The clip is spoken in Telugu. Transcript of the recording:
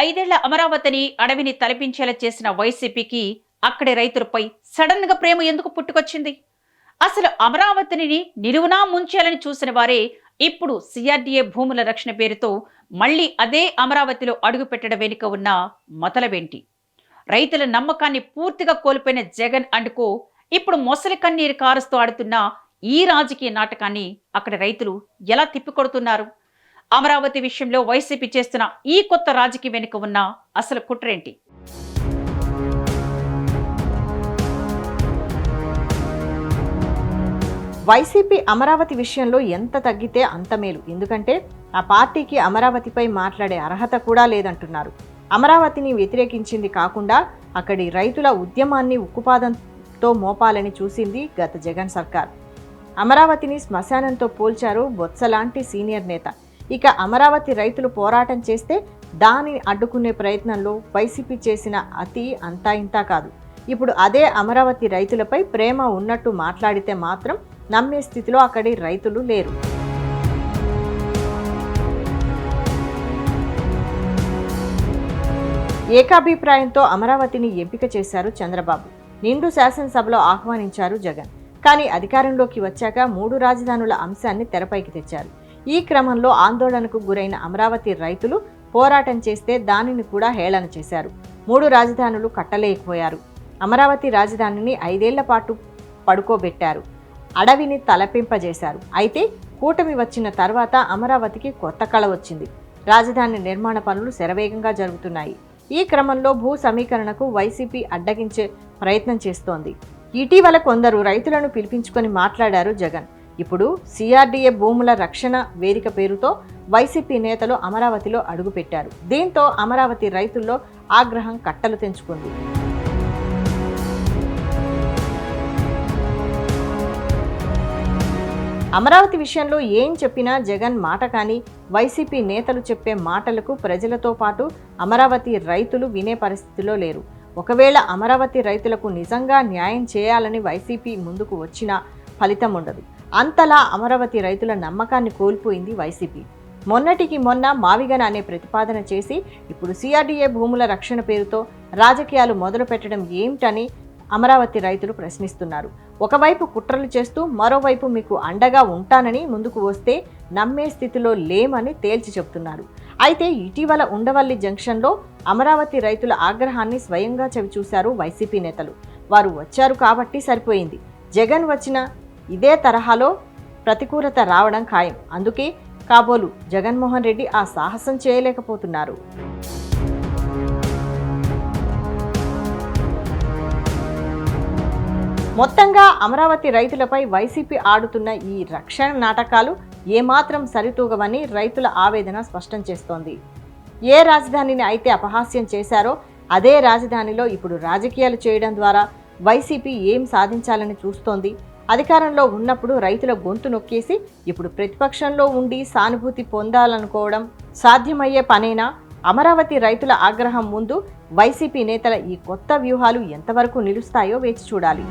5 ఏళ్ల అమరావతిని అడవిని తలపించేలా చేసిన వైసీపీకి అక్కడి రైతులపై సడన్ గా ప్రేమ ఎందుకు పుట్టుకొచ్చింది? అసలు అమరావతిని నిలువునా ముంచేయాలని చూసిన వారే ఇప్పుడు సిఆర్డీఏ భూముల రక్షణ పేరుతో మళ్ళీ అదే అమరావతిలో అడుగు పెట్టడం వెనుక ఉన్న మొదలవేంటి? రైతుల నమ్మకాన్ని పూర్తిగా కోల్పోయిన జగన్ అండుకో ఇప్పుడు మొసలి కన్నీరు కారుస్తూ ఆడుతున్న ఈ రాజకీయ నాటకాన్ని అక్కడి రైతులు ఎలా తిప్పికొడుతున్నారు? అమరావతి విషయంలో వైసీపీ చేస్తున్న ఈ కొత్త రాజకీయ వెనుక ఉన్న అసలు కుట్రేంటి? వైసీపీ అమరావతి విషయంలో ఎంత తగ్గితే అంత మేలు. ఎందుకంటే ఆ పార్టీకి అమరావతిపై మాట్లాడే అర్హత కూడా లేదంటున్నారు. అమరావతిని వ్యతిరేకించింది కాకుండా అక్కడి రైతుల ఉద్యమాన్ని ఉక్కుపాదంతో మోపాలని చూసింది గత జగన్ సర్కార్. అమరావతిని శ్మశానంతో పోల్చారు బొత్స లాంటి సీనియర్ నేత. ఇక అమరావతి రైతులు పోరాటం చేస్తే దానిని అడ్డుకునే ప్రయత్నంలో వైసీపీ చేసిన అతి అంతా ఇంతా కాదు. ఇప్పుడు అదే అమరావతి రైతులపై ప్రేమ ఉన్నట్టు మాట్లాడితే మాత్రం నమ్మే స్థితిలో అక్కడి రైతులు లేరు. ఏకాభిప్రాయంతో అమరావతిని ఎంపిక చేశారు చంద్రబాబు. నిండు శాసనసభలో ఆహ్వానించారు జగన్. కానీ అధికారంలోకి వచ్చాక 3 రాజధానుల అంశాన్ని తెరపైకి తెచ్చారు. ఈ క్రమంలో ఆందోళనకు గురైన అమరావతి రైతులు పోరాటం చేస్తే దానిని కూడా హేళన చేశారు. 3 రాజధానులు కట్టలేకపోయారు. అమరావతి రాజధానిని 5 ఏళ్ల పాటు పడుకోబెట్టారు. అడవిని తలపింపజేశారు. అయితే కూటమి వచ్చిన తర్వాత అమరావతికి కొత్త కళ వచ్చింది. రాజధాని నిర్మాణ పనులు శరవేగంగా జరుగుతున్నాయి. ఈ క్రమంలో భూ సమీకరణకు వైసీపీ అడ్డగించే ప్రయత్నం చేస్తోంది. ఇటీవల కొందరు రైతులను పిలిపించుకొని మాట్లాడారు జగన్. ఇప్పుడు సిఆర్డీఏ భూముల రక్షణ వేదిక పేరుతో వైసీపీ నేతలు అమరావతిలో అడుగుపెట్టారు. దీంతో అమరావతి రైతుల్లో ఆగ్రహం కట్టలు తెంచుకుంది. అమరావతి విషయంలో ఏం చెప్పినా జగన్ మాట కానీ వైసీపీ నేతలు చెప్పే మాటలకు ప్రజలతో పాటు అమరావతి రైతులు వినే పరిస్థితిలో లేరు. ఒకవేళ అమరావతి రైతులకు నిజంగా న్యాయం చేయాలని వైసీపీ ముందుకు వచ్చినా ఫలితం ఉండదు. అంతలా అమరావతి రైతుల నమ్మకాన్ని కోల్పోయింది వైసీపీ. మొన్నటికి మొన్న మావిగన అనే ప్రతిపాదన చేసి ఇప్పుడు సిఆర్డీఏ భూముల రక్షణ పేరుతో రాజకీయాలు మొదలు పెట్టడం ఏమిటని అమరావతి రైతులు ప్రశ్నిస్తున్నారు. ఒకవైపు కుట్రలు చేస్తూ మరోవైపు మీకు అండగా ఉంటానని ముందుకు వస్తే నమ్మే స్థితిలో లేమని తేల్చి చెబుతున్నారు. అయితే ఇటీవల ఉండవల్లి జంక్షన్లో అమరావతి రైతుల ఆగ్రహాన్ని స్వయంగా చవిచూశారు వైసీపీ నేతలు. వారు వచ్చారు కాబట్టి సరిపోయింది. జగన్ వచ్చిన ఇదే తరహాలో ప్రతికూలత రావడం ఖాయం. అందుకే కాబోలు జగన్మోహన్ రెడ్డి ఆ సాహసం చేయలేకపోతున్నారు. మొత్తంగా అమరావతి రైతులపై వైసీపీ ఆడుతున్న ఈ రక్షణ నాటకాలు ఏమాత్రం సరితూగవని రైతుల ఆవేదన స్పష్టం చేస్తోంది. ఏ రాజధానిని అయితే అపహాస్యం చేశారో అదే రాజధానిలో ఇప్పుడు రాజకీయాలు చేయడం ద్వారా వైసీపీ ఏం సాధించాలని చూస్తోంది? అధికారంలో ఉన్నప్పుడు రైతుల గొంతు నొక్కేసి ఇప్పుడు ప్రతిపక్షంలో ఉండి సానుభూతి పొందాలనుకోవడం సాధ్యమయ్యే పనేనా? అమరావతి రైతుల ఆగ్రహం ముందు వైసీపీ నేతల ఈ కొత్త వ్యూహాలు ఎంతవరకు నిలుస్తాయో వేచి చూడాలి.